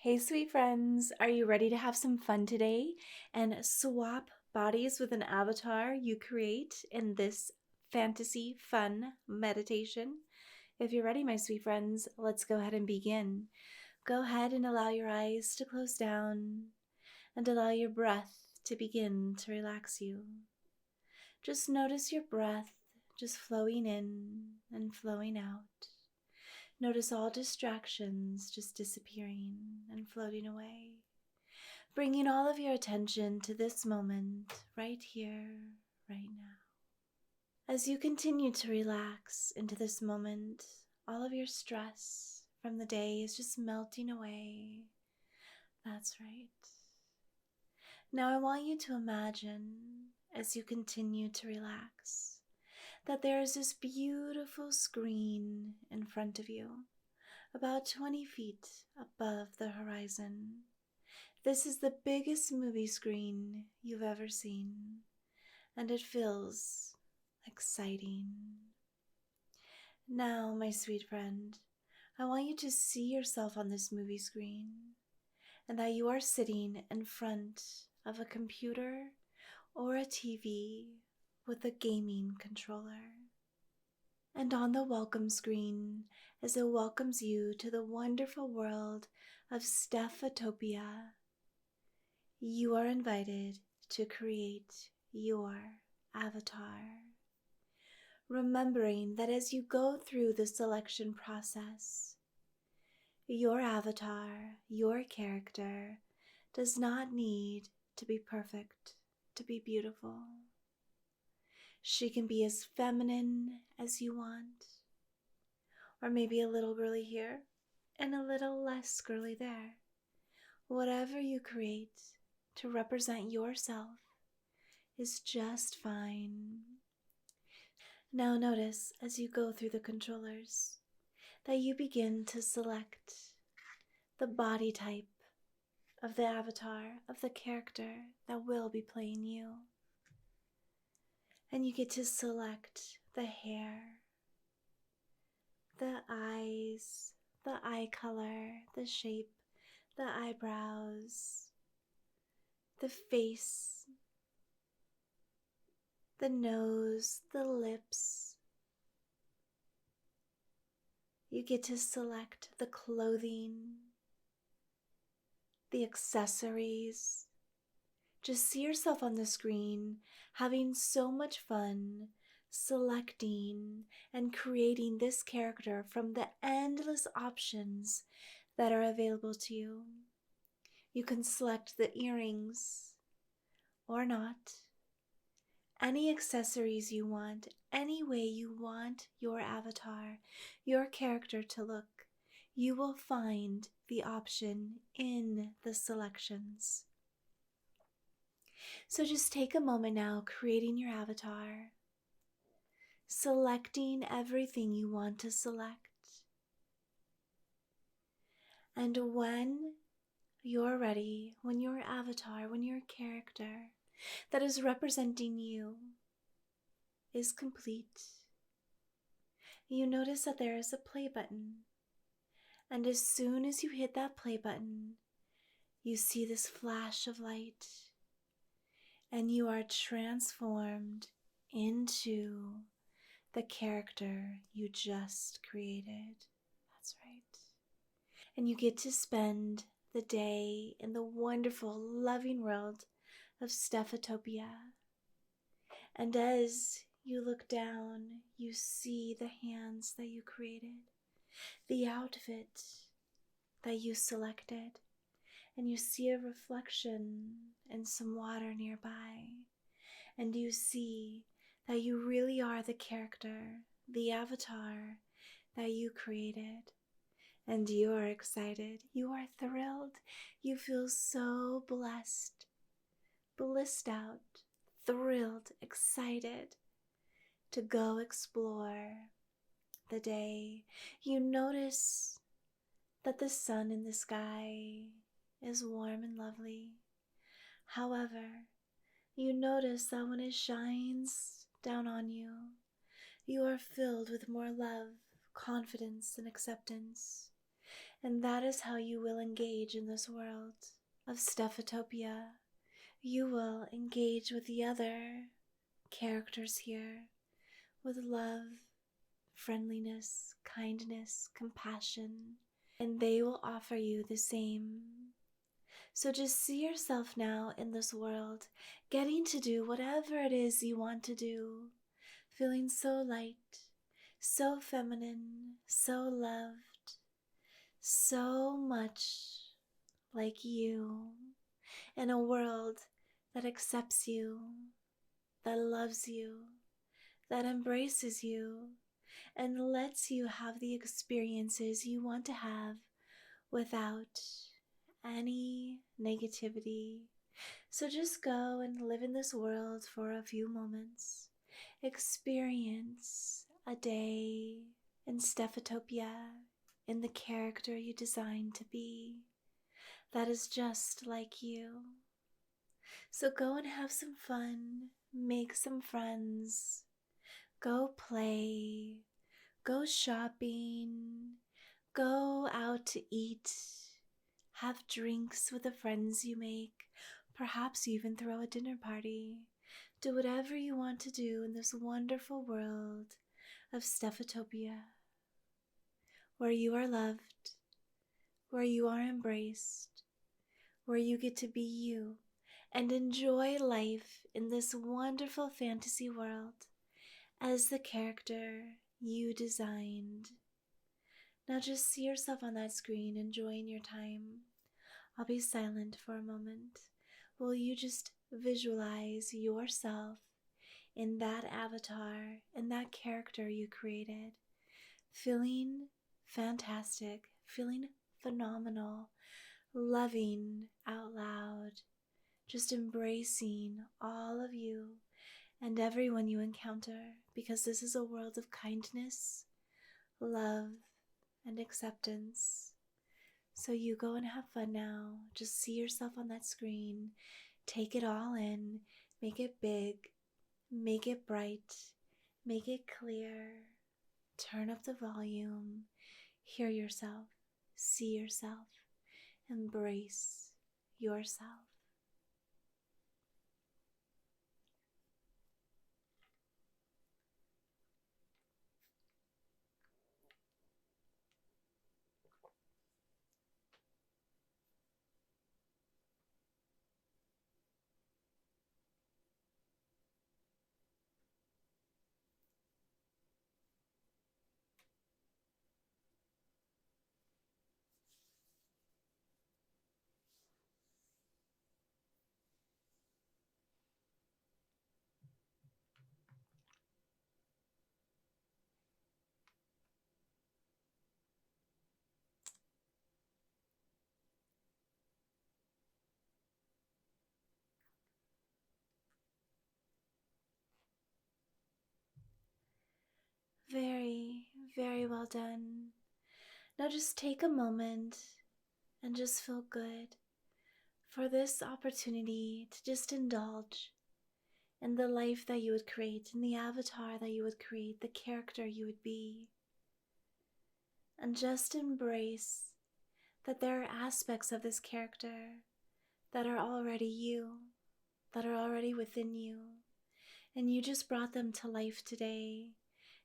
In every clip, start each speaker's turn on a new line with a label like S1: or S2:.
S1: Hey, sweet friends, are you ready to have some fun today and swap bodies with an avatar you create in this fantasy fun meditation? If you're ready, my sweet friends, let's go ahead and begin. Go ahead and allow your eyes to close down and allow your breath to begin to relax you. Just notice your breath just flowing in and flowing out. Notice all distractions just disappearing and floating away, bringing all of your attention to this moment right here, right now. As you continue to relax into this moment, all of your stress from the day is just melting away. That's right. Now I want you to imagine, as you continue to relax, that there is this beautiful screen in front of you, about 20 feet above the horizon. This is the biggest movie screen you've ever seen, and it feels exciting. Now, my sweet friend, I want you to see yourself on this movie screen, and that you are sitting in front of a computer or a TV with a gaming controller. And on the welcome screen, as it welcomes you to the wonderful world of Stephatopia, you are invited to create your avatar. Remembering that as you go through the selection process, your avatar, your character, does not need to be perfect to be beautiful. She can be as feminine as you want, or maybe a little girly here and a little less girly there. Whatever you create to represent yourself is just fine. Now notice as you go through the controllers that you begin to select the body type of the avatar, of the character that will be playing you. And you get to select the hair, the eyes, the eye color, the shape, the eyebrows, the face, the nose, the lips. You get to select the clothing, the accessories. Just see yourself on the screen having so much fun selecting and creating this character from the endless options that are available to you. You can select the earrings or not, any accessories you want, any way you want your avatar, your character to look. You will find the option in the selections. So just take a moment now, creating your avatar, selecting everything you want to select. And when you're ready, when your avatar, when your character that is representing you is complete, you notice that there is a play button. And as soon as you hit that play button, you see this flash of light, and you are transformed into the character you just created. That's right. And you get to spend the day in the wonderful, loving world of Stephatopia. And as you look down, you see the hands that you created, the outfit that you selected, and you see a reflection in some water nearby, and you see that you really are the character, the avatar that you created. And you are excited, you are thrilled, you feel so blessed, blissed out, thrilled, excited to go explore the day. You notice that the sun in the sky is warm and lovely. However, you notice that when it shines down on you, you are filled with more love, confidence, and acceptance. And that is how you will engage in this world of Stephatopia. You will engage with the other characters here with love, friendliness, kindness, compassion, and they will offer you the same. So just see yourself now in this world, getting to do whatever it is you want to do, feeling so light, so feminine, so loved, so much like you, in a world that accepts you, that loves you, that embraces you, and lets you have the experiences you want to have without any negativity. So just go and live in this world for a few moments. Experience a day in Stephatopia, in the character you designed to be, that is just like you. So go and have some fun, make some friends, go play, go shopping, go out to eat, have drinks with the friends you make, perhaps even throw a dinner party. Do whatever you want to do in this wonderful world of Stephatopia, where you are loved, where you are embraced, where you get to be you and enjoy life in this wonderful fantasy world as the character you designed. Now just see yourself on that screen enjoying your time. I'll be silent for a moment. Will you just visualize yourself in that avatar, in that character you created, feeling fantastic, feeling phenomenal, loving out loud, just embracing all of you and everyone you encounter, because this is a world of kindness, love, and acceptance. So you go and have fun now. Just see yourself on that screen. Take it all in. Make it big. Make it bright. Make it clear. Turn up the volume. Hear yourself. See yourself. Embrace yourself. Very, very well done. Now just take a moment and just feel good for this opportunity to just indulge in the life that you would create, in the avatar that you would create, the character you would be. And just embrace that there are aspects of this character that are already you, that are already within you, and you just brought them to life today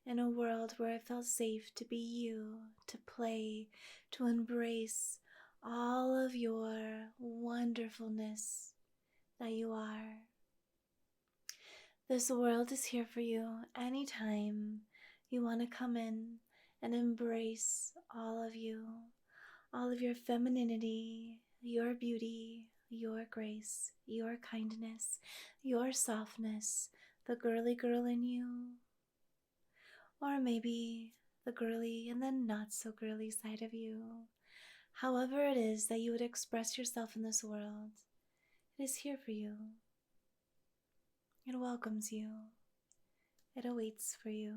S1: in a world where it felt safe to be you, to play, to embrace all of your wonderfulness that you are. This world is here for you anytime you want to come in and embrace all of you, all of your femininity, your beauty, your grace, your kindness, your softness, the girly girl in you, or maybe the girly and then not so girly side of you. However it is that you would express yourself in this world, it is here for you. It welcomes you. It awaits for you.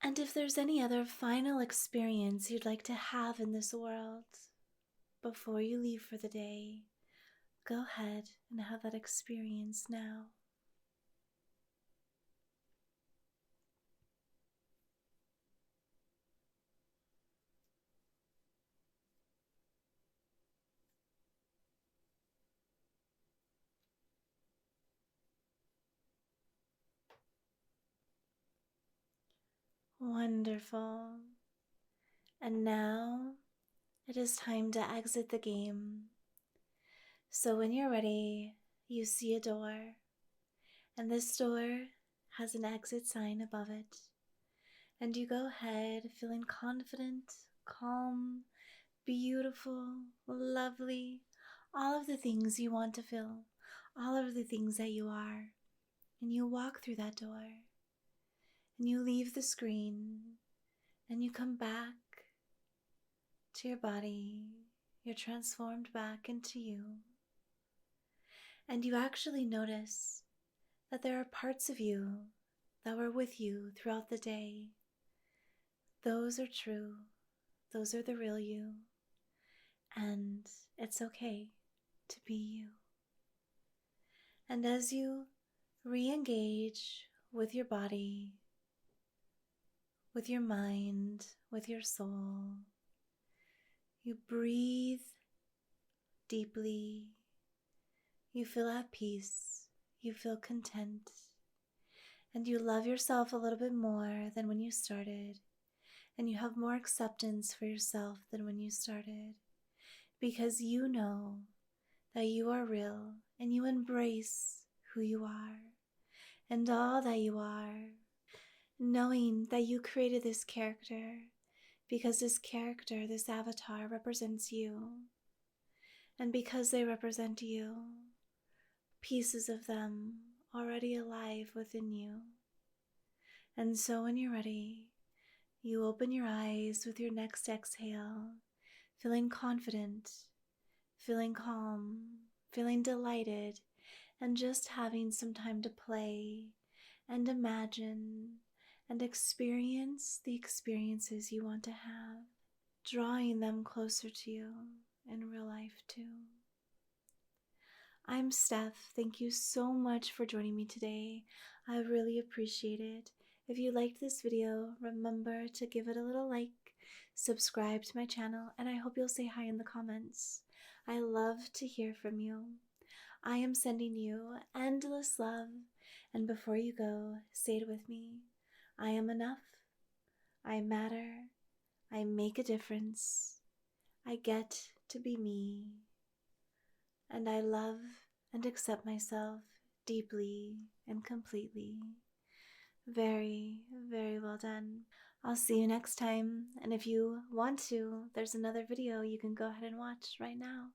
S1: And if there's any other final experience you'd like to have in this world before you leave for the day, go ahead and have that experience now. Wonderful. And now it is time to exit the game. So when you're ready, you see a door, and this door has an exit sign above it. And you go ahead feeling confident, calm, beautiful, lovely, all of the things you want to feel, all of the things that you are. And you walk through that door, and you leave the screen, and you come back to your body. You're transformed back into you. And you actually notice that there are parts of you that were with you throughout the day. Those are true. Those are the real you. And it's okay to be you. And as you re-engage with your body, with your mind, with your soul, you breathe deeply. You feel at peace. You feel content. And you love yourself a little bit more than when you started. And you have more acceptance for yourself than when you started. Because you know that you are real and you embrace who you are and all that you are. Knowing that you created this character because this character, this avatar, represents you. And because they represent you, pieces of them already alive within you. And so when you're ready, you open your eyes with your next exhale, feeling confident, feeling calm, feeling delighted, and just having some time to play and imagine and experience the experiences you want to have, drawing them closer to you in real life too. I'm Steph. Thank you so much for joining me today. I really appreciate it. If you liked this video, remember to give it a little like, subscribe to my channel, and I hope you'll say hi in the comments. I love to hear from you. I am sending you endless love, and before you go, say it with me. I am enough. I matter. I make a difference. I get to be me. And I love and accept myself deeply and completely. Very, very well done. I'll see you next time. And if you want to, there's another video you can go ahead and watch right now.